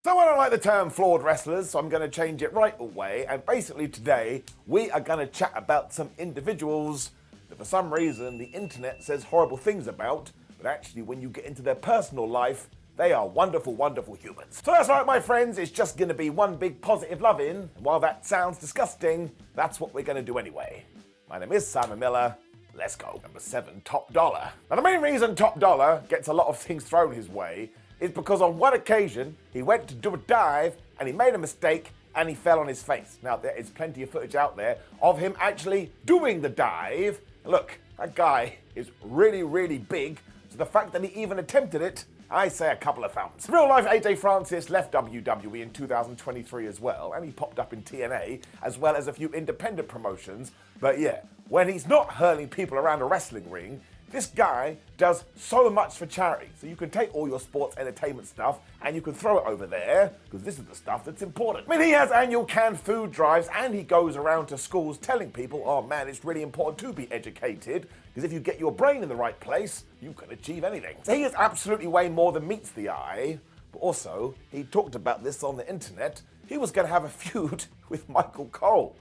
So I don't like the term flawed wrestlers, so I'm going to change it right away. And basically today, we are going to chat about some individuals that for some reason the internet says horrible things about, but actually when you get into their personal life, they are wonderful, wonderful humans. So that's right, my friends, it's just going to be one big positive loving. And while that sounds disgusting, that's what we're going to do anyway. My name is Simon Miller. Let's go. Number 7, Top Dollar. Now the main reason Top Dollar gets a lot of things thrown his way is because on one occasion, he went to do a dive and he made a mistake and he fell on his face. Now, there is plenty of footage out there of him actually doing the dive. Look, that guy is really, really big, so the fact that he even attempted it, I say a couple of thumbs. Real life AJ Francis left WWE in 2023 as well, and he popped up in TNA, as well as a few independent promotions. But yeah, when he's not hurling people around a wrestling ring, this guy does so much for charity. So you can take all your sports entertainment stuff and you can throw it over there, because this is the stuff that's important. I mean, he has annual canned food drives and he goes around to schools telling people, oh man, it's really important to be educated, because if you get your brain in the right place, you can achieve anything. So he is absolutely way more than meets the eye. But also, he talked about this on the internet. He was going to have a feud with Michael Cole.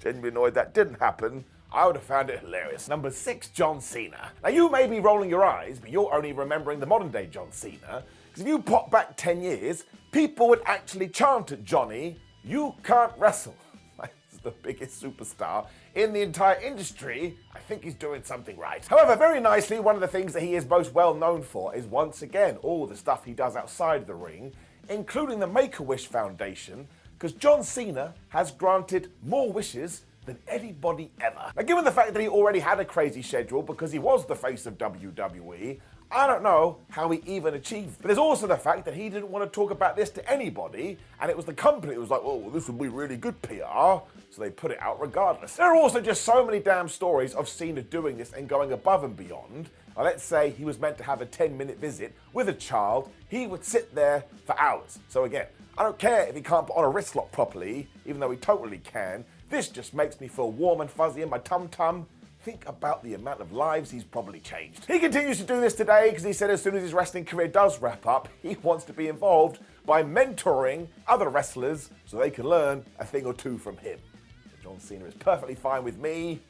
Genuinely annoyed that didn't happen. I would have found it hilarious. Number 6, John Cena. Now you may be rolling your eyes, but you're only remembering the modern day John Cena. Because if you pop back 10 years, people would actually chant at Johnny, "You can't wrestle." He's the biggest superstar in the entire industry. I think he's doing something right. However, very nicely, one of the things that he is most well known for is, once again, all the stuff he does outside the ring, including the Make-A-Wish Foundation, because John Cena has granted more wishes than anybody ever. Now, given the fact that he already had a crazy schedule because he was the face of WWE, I don't know how he even achieved it. But there's also the fact that he didn't want to talk about this to anybody, and it was the company that was like, oh, well, this would be really good PR, so they put it out regardless. There are also just so many damn stories of Cena doing this and going above and beyond. Now, let's say he was meant to have a 10-minute visit with a child, he would sit there for hours. So again, I don't care if he can't put on a wrist lock properly, even though he totally can. This just makes me feel warm and fuzzy in my tum-tum. Think about the amount of lives he's probably changed. He continues to do this today because he said as soon as his wrestling career does wrap up, he wants to be involved by mentoring other wrestlers so they can learn a thing or two from him. John Cena is perfectly fine with me.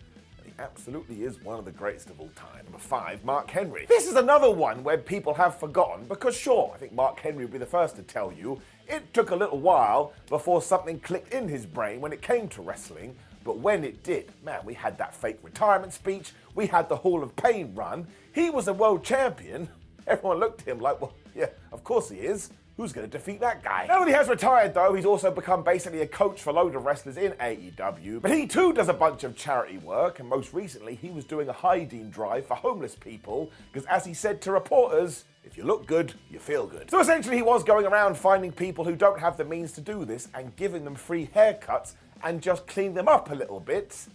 He absolutely is one of the greatest of all time. Number 5, Mark Henry. This is another one where people have forgotten because sure, I think Mark Henry would be the first to tell you, it took a little while before something clicked in his brain when it came to wrestling, but when it did, man, we had that fake retirement speech, we had the Hall of Pain run, he was a world champion. Everyone looked at him like, well, yeah, of course he is. Who's going to defeat that guy? Now that he has retired, though, he's also become basically a coach for a load of wrestlers in AEW. But he too does a bunch of charity work, and most recently he was doing a hygiene drive for homeless people, because as he said to reporters, if you look good, you feel good. So essentially he was going around finding people who don't have the means to do this and giving them free haircuts and just clean them up a little bit.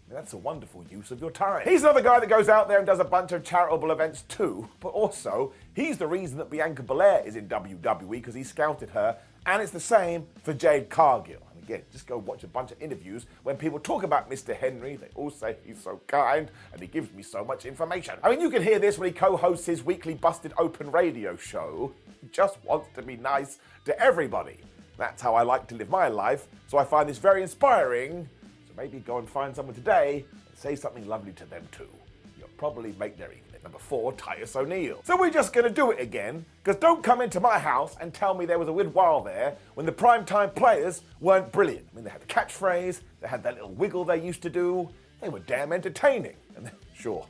That's a wonderful use of your time. He's another guy that goes out there and does a bunch of charitable events too, but also, he's the reason that Bianca Belair is in WWE because he scouted her, and it's the same for Jade Cargill. And again, just go watch a bunch of interviews. When people talk about Mr. Henry, they all say he's so kind and he gives me so much information. I mean, you can hear this when he co-hosts his weekly Busted Open radio show. He just wants to be nice to everybody. That's how I like to live my life, so I find this very inspiring. Maybe go and find someone today and say something lovely to them too. You'll probably make their evening. Number 4, Titus O'Neil. So we're just going to do it again, because don't come into my house and tell me there was a weird while there when the primetime players weren't brilliant. I mean, they had the catchphrase, they had that little wiggle they used to do. They were damn entertaining. And then, sure,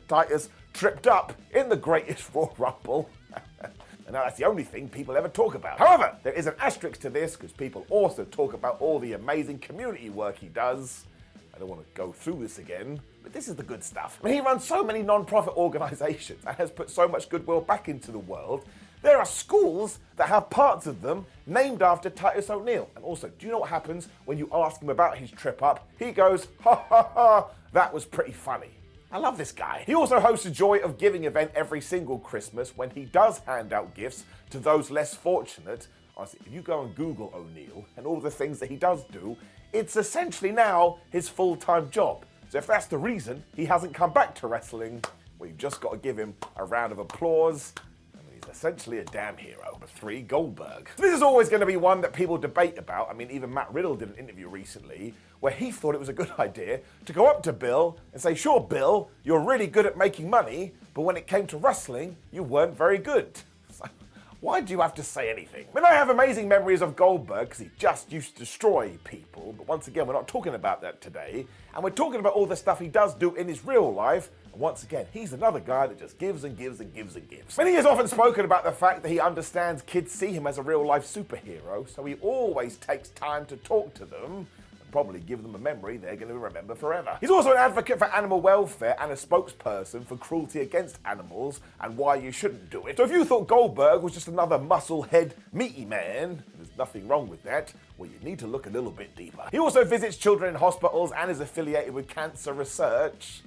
Titus tripped up in the greatest Royal Rumble. And now that's the only thing people ever talk about. However, there is an asterisk to this because people also talk about all the amazing community work he does. I don't want to go through this again, but this is the good stuff. I mean, he runs so many non-profit organizations and has put so much goodwill back into the world. There are schools that have parts of them named after Titus O'Neil. And also, do you know what happens when you ask him about his trip up? He goes, ha ha ha, that was pretty funny. I love this guy. He also hosts a Joy of Giving event every single Christmas when he does hand out gifts to those less fortunate. Honestly, if you go and Google O'Neil and all the things that he does do, it's essentially now his full-time job. So if that's the reason he hasn't come back to wrestling, well, you've just got to give him a round of applause. I mean, He's essentially a damn hero. Number 3, Goldberg. So this is always going to be one that people debate about. I mean, even Matt Riddle did an interview recently where he thought it was a good idea to go up to Bill and say, sure, Bill, you're really good at making money, but when it came to wrestling, you weren't very good. Why do you have to say anything? I mean, I have amazing memories of Goldberg because he just used to destroy people. But once again, we're not talking about that today. And we're talking about all the stuff he does do in his real life. And once again, he's another guy that just gives and gives and gives and gives. And he has often spoken about the fact that he understands kids see him as a real life superhero. So he always takes time to talk to them. Probably give them a memory they're going to remember forever. He's also an advocate for animal welfare and a spokesperson for cruelty against animals and why you shouldn't do it. So if you thought Goldberg was just another muscle-head meaty man, there's nothing wrong with that, well, you need to look a little bit deeper. He also visits children in hospitals and is affiliated with cancer research.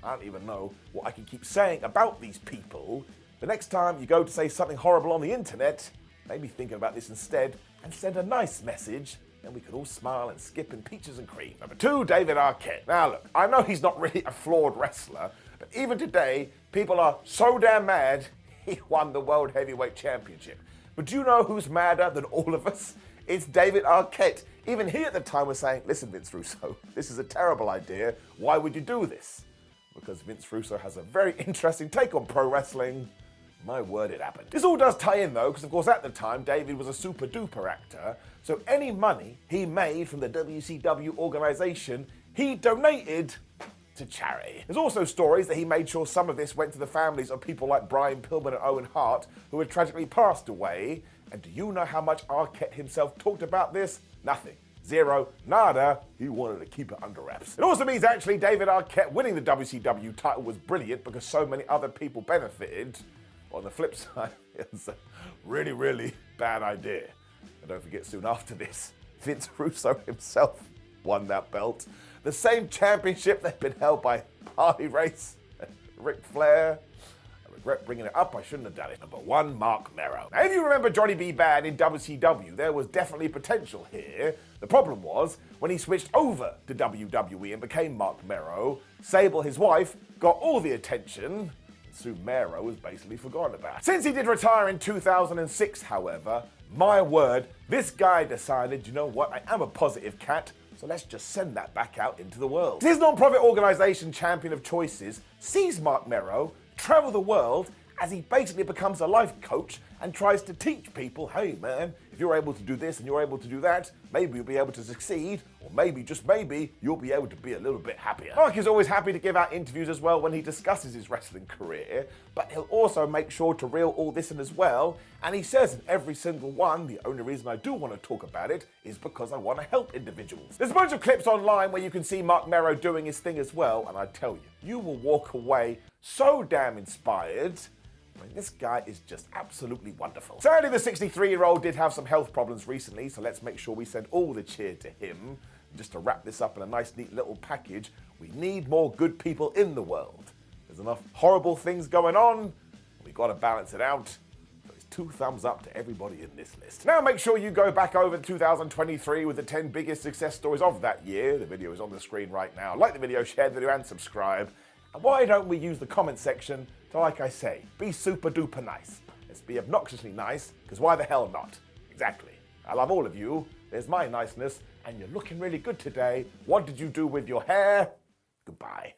I don't even know what I can keep saying about these people. The next time you go to say something horrible on the internet, maybe think about this instead and send a nice message. Then we could all smile and skip in peaches and cream. Number 2, David Arquette. Now look, I know he's not really a flawed wrestler, but even today, people are so damn mad he won the World Heavyweight Championship. But do you know who's madder than all of us? It's David Arquette. Even he at the time was saying, listen, Vince Russo, this is a terrible idea. Why would you do this? Because Vince Russo has a very interesting take on pro wrestling. My word, it happened. This all does tie in though, because of course at the time, David was a super duper actor, so any money he made from the WCW organization, he donated to charity. There's also stories that he made sure some of this went to the families of people like Brian Pillman and Owen Hart, who had tragically passed away. And do you know how much Arquette himself talked about this? Nothing. Zero. Nada. He wanted to keep it under wraps. It also means actually David Arquette winning the WCW title was brilliant because so many other people benefited. On the flip side, it was a really, really bad idea. And don't forget, soon after this, Vince Russo himself won that belt. The same championship that had been held by Harley Race and Ric Flair. I regret bringing it up, I shouldn't have done it. Number 1, Mark Mero. Now, if you remember Johnny B. Bad in WCW, there was definitely potential here. The problem was, when he switched over to WWE and became Mark Mero, Sable, his wife, got all the attention. Soon Mero was basically forgotten about. Since he did retire in 2006, however, my word, this guy decided, you know what, I am a positive cat, so let's just send that back out into the world. His non-profit organization, Champion of Choices, sees Mark Mero travel the world as he basically becomes a life coach and tries to teach people, hey man, if you're able to do this and you're able to do that, maybe you'll be able to succeed, or maybe, just maybe, you'll be able to be a little bit happier. Mark is always happy to give out interviews as well when he discusses his wrestling career, but he'll also make sure to reel all this in as well, and he says in every single one, the only reason I do want to talk about it is because I want to help individuals. There's a bunch of clips online where you can see Mark Mero doing his thing as well, and I tell you, you will walk away so damn inspired. I mean, this guy is just absolutely wonderful. Sadly, the 63-year-old did have some health problems recently, so let's make sure we send all the cheer to him. Just to wrap this up in a nice, neat little package, we need more good people in the world. There's enough horrible things going on, we've got to balance it out. So it's 2 thumbs up to everybody in this list. Now make sure you go back over 2023 with the 10 biggest success stories of that year. The video is on the screen right now. Like the video, share the video, and subscribe. And why don't we use the comment section to, like I say, be super duper nice. Let's be obnoxiously nice, because why the hell not? Exactly. I love all of you. There's my niceness, and you're looking really good today. What did you do with your hair? Goodbye.